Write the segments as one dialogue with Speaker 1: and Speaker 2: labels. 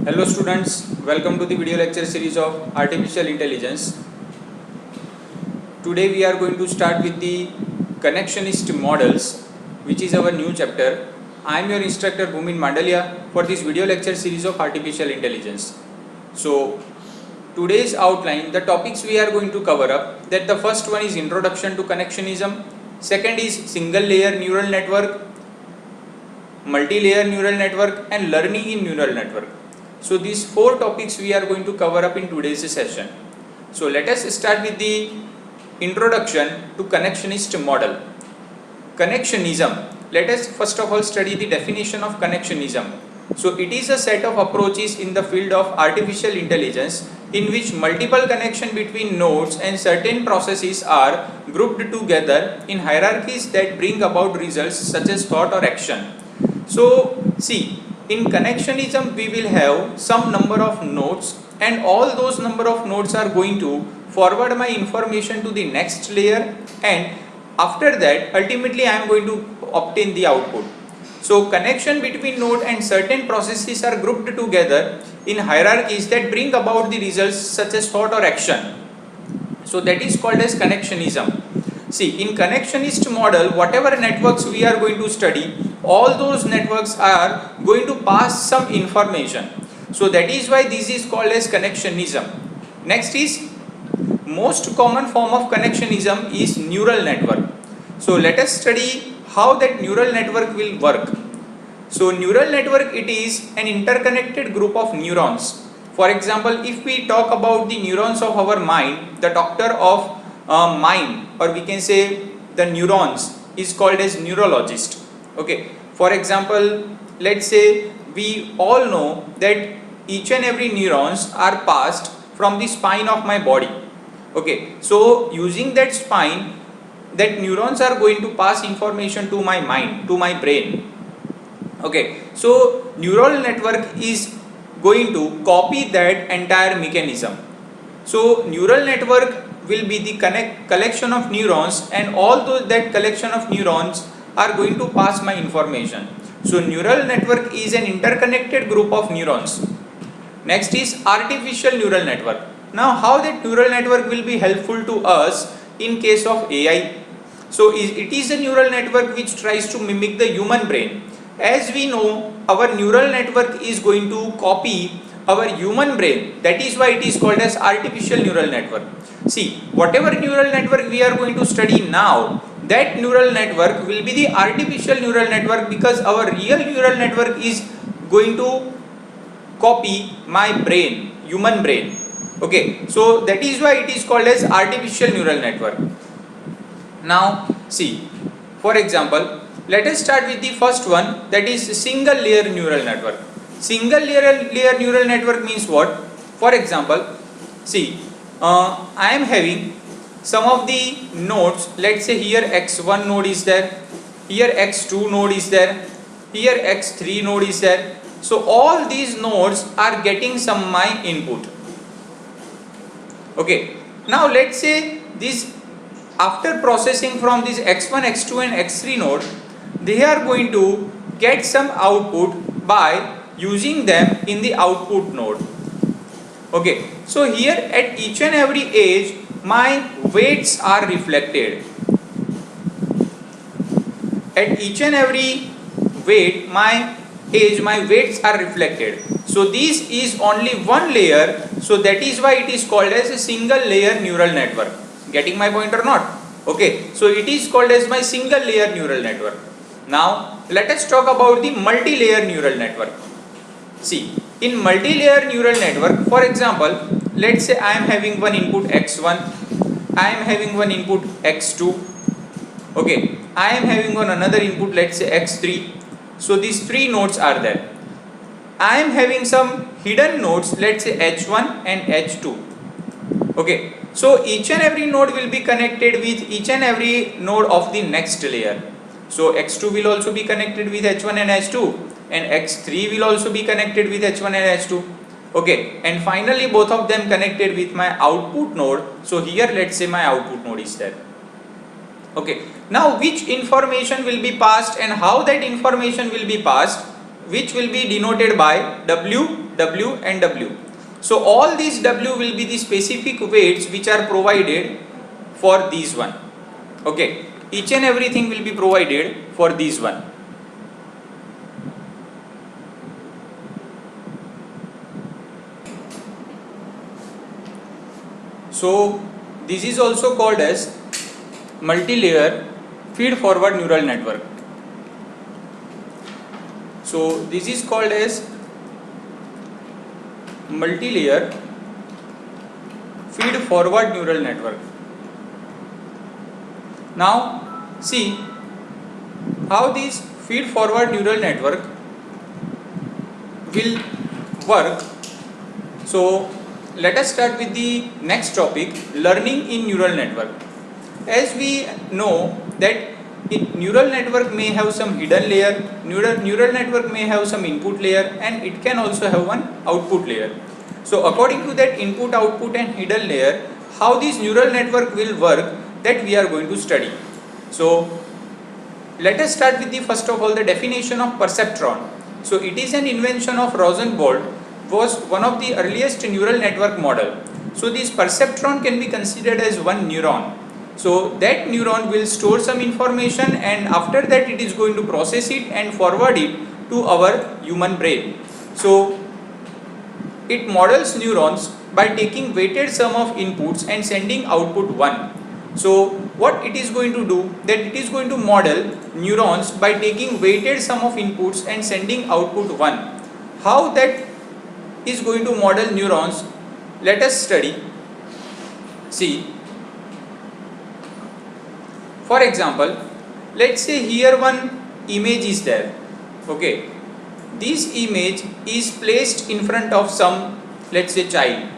Speaker 1: Hello students, welcome to the video lecture series of Artificial Intelligence. Today we are going to start with the connectionist models, which is our new chapter. I am your instructor Bhumin Mandalia for this video lecture series of Artificial Intelligence. So today's outline, the topics we are going to cover up, that the first one is introduction to connectionism, second is single layer neural network, multi-layer neural network and learning in neural network. So these four topics we are going to cover up in today's session. So let us start with the introduction to connectionist model. Connectionism. Let us first of all study the definition of connectionism. So it is a set of approaches in the field of artificial intelligence in which multiple connections between nodes and certain processes are grouped together in hierarchies that bring about results such as thought or action. So see, in connectionism we will have some number of nodes and all those number of nodes are going to forward my information to the next layer, and after that ultimately I am going to obtain the output. So connection between node and certain processes are grouped together in hierarchies that bring about the results such as thought or action. So that is called as connectionism. See, in connectionist model, whatever networks we are going to study, all those networks are going to pass some information. So that is why this is called as connectionism. Next is, most common form of connectionism is neural network. So let us study how that neural network will work. So neural network, it is an interconnected group of neurons. For example, if we talk about the neurons of our mind, the doctor of mind, or we can say the neurons, is called as neurologist. Okay, for example, let's say we all know that each and every neurons are passed from the spine of my body. Okay, so using that spine, that neurons are going to pass information to my mind, to my brain. Okay, so neural network is going to copy that entire mechanism. So neural network will be the collection of neurons, and all that collection of neurons are going to pass my information. So neural network is an interconnected group of neurons. Next is artificial neural network. Now how that neural network will be helpful to us in case of AI? So it is a neural network which tries to mimic the human brain. As we know, our neural network is going to copy our human brain. That is why it is called as artificial neural network. See, whatever neural network we are going to study now, that neural network will be the artificial neural network, because our real neural network is going to copy my brain, human brain. Okay, so that is why it is called as artificial neural network. Now see, for example, let us start with the first one, that is single layer neural network. Single layer neural network means what? For example, see, I am having some of the nodes. Let's say here x1 node is there, here x2 node is there, here x3 node is there. So all these nodes are getting some my input. Okay, now let's say this, after processing from this x1, x2 and x3 node, they are going to get some output by using them in the output node. Okay, so here at each and every edge my weights are reflected. At each and every weight, my edge, my weights are reflected. So this is only one layer, so that is why it is called as a single layer neural network. Getting my point or not? Okay, so it is called as my single layer neural network. Now let us talk about the multi-layer neural network. See, in multi-layer neural network, for example, let's say I am having one input x1, I am having one input x2, okay, I am having one another input, let's say x3. So these three nodes are there. I am having some hidden nodes, let's say h1 and h2. Okay, so each and every node will be connected with each and every node of the next layer. So x2 will also be connected with h1 and h2, and x3 will also be connected with h1 and h2. Okay, and finally both of them connected with my output node. So here let's say my output node is there. Okay, now which information will be passed and how that information will be passed, which will be denoted by W W and W. So all these W will be the specific weights which are provided for these one. Okay, each and everything will be provided for these one. So this is also called as multi-layer feed-forward neural network. So this is called as multi-layer feed-forward neural network. Now see how this feed-forward neural network will work. So let us start with the next topic, learning in neural network. As we know that neural network may have some hidden layer, neural network may have some input layer, and it can also have one output layer. So according to that input, output and hidden layer, how this neural network will work, that we are going to study. So let us start with the first of all the definition of perceptron. So it is an invention of Rosenbold, was one of the earliest neural network model. So this perceptron can be considered as one neuron. So that neuron will store some information, and after that it is going to process it and forward it to our human brain. So it models neurons by taking weighted sum of inputs and sending output 1. So what it is going to do, that it is going to model neurons by taking weighted sum of inputs and sending output 1. How that is going to model neurons, let us study. See, for example, let's say here one image is there. Okay, this image is placed in front of some, let's say, child.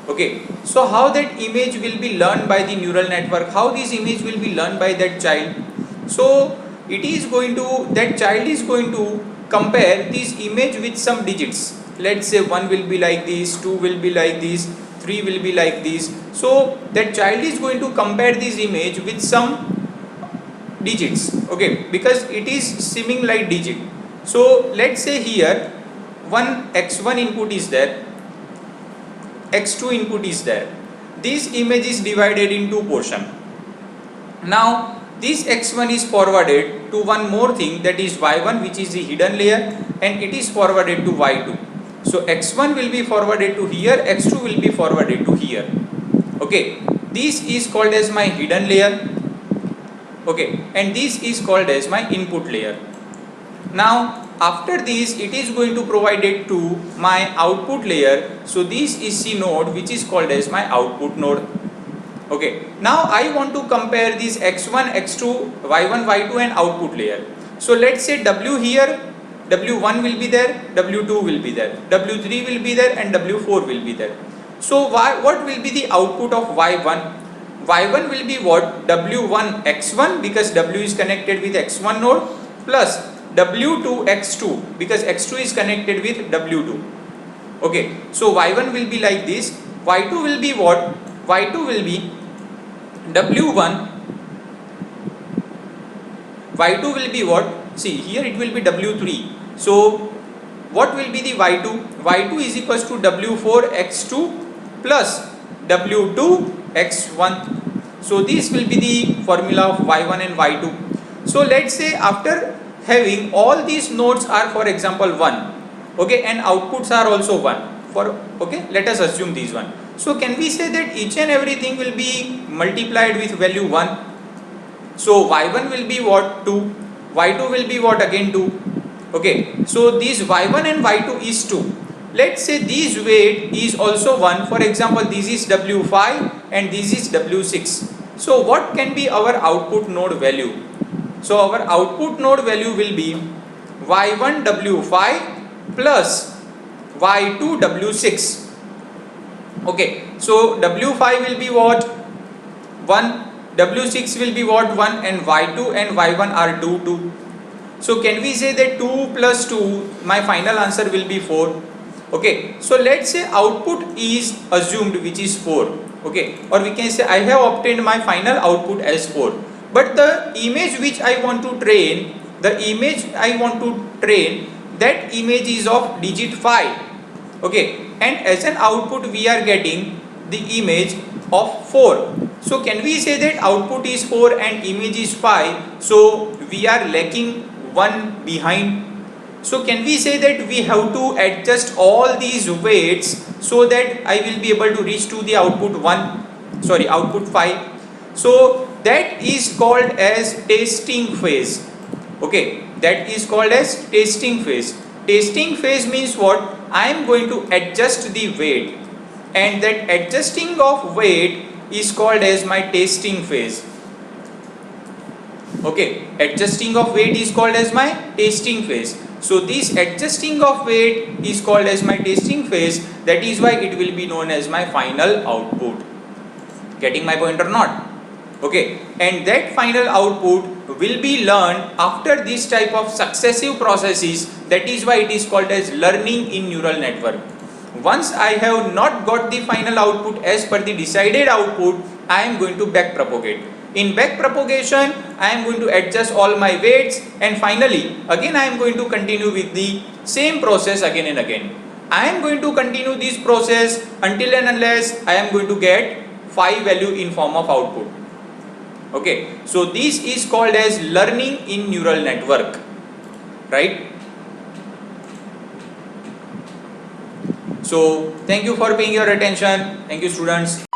Speaker 1: Okay, so how that image will be learned by the neural network, how this image will be learned by that child. So it is going to, that child is going to compare this image with some digits. Let's say 1 will be like this, 2 will be like this, 3 will be like this. So that child is going to compare this image with some digits. Okay, because it is seeming like digit. So let's say here one x1 input is there, x2 input is there. This image is divided in two portions. Now this x1 is forwarded to one more thing, that is y1, which is the hidden layer, and it is forwarded to y2. So x1 will be forwarded to here, x2 will be forwarded to here. Okay, this is called as my hidden layer. Okay, and this is called as my input layer. Now after this it is going to provide it to my output layer. So this is C node, which is called as my output node. Okay, now I want to compare this x1, x2, y1, y2 and output layer. So let's say W here, W1 will be there, W2 will be there, W3 will be there, and W4 will be there. So what will be the output of y1? Y1 will be what? W1 x1, because W is connected with x1 node, plus W2 x2, because x2 is connected with W2. Okay, so y1 will be like this. Y2 will be what? Y2 will be W1. Y2 will be what? See, here it will be W3. So what will be the y2? Y2 is equals to W4 x2 plus W2 x1. So this will be the formula of y1 and y2. So let's say after having all these nodes are, for example, 1, okay, and outputs are also 1, for, okay, let us assume these one. So can we say that each and everything will be multiplied with value 1? So y1 will be what? 2, y2 will be what? Again 2. Okay, so these y1 and y2 is 2. Let's say this weight is also 1. For example, this is W5 and this is W6. So what can be our output node value? So our output node value will be y1 W5 plus y2 W6. Okay, so W5 will be what? 1, W6 will be what? 1, and y2 and y1 are 2. So can we say that 2 plus 2, my final answer will be 4. Okay, so let's say output is assumed, which is 4. Okay, or we can say I have obtained my final output as 4. But the image which I want to train, that image is of digit 5. Okay, and as an output we are getting the image of 4. So can we say that output is 4 and image is 5? So we are lacking 1 behind. So can we say that we have to adjust all these weights so that I will be able to reach to the output 5? So that is called as testing phase. Okay, that is called as testing phase. Testing phase means what? I am going to adjust the weight, and that adjusting of weight is called as my testing phase. Okay, adjusting of weight is called as my testing phase. So this adjusting of weight is called as my testing phase. That is why it will be known as my final output. Getting my point or not? Okay, and that final output will be learned after this type of successive processes. That is why it is called as learning in neural network. Once I have not got the final output as per the decided output, I am going to back propagate. In back propagation, I am going to adjust all my weights, and finally again I am going to continue with the same process again and again. I am going to continue this process until and unless I am going to get 5 value in form of output. Okay, so this is called as learning in neural network, right? So thank you for paying your attention. Thank you, students.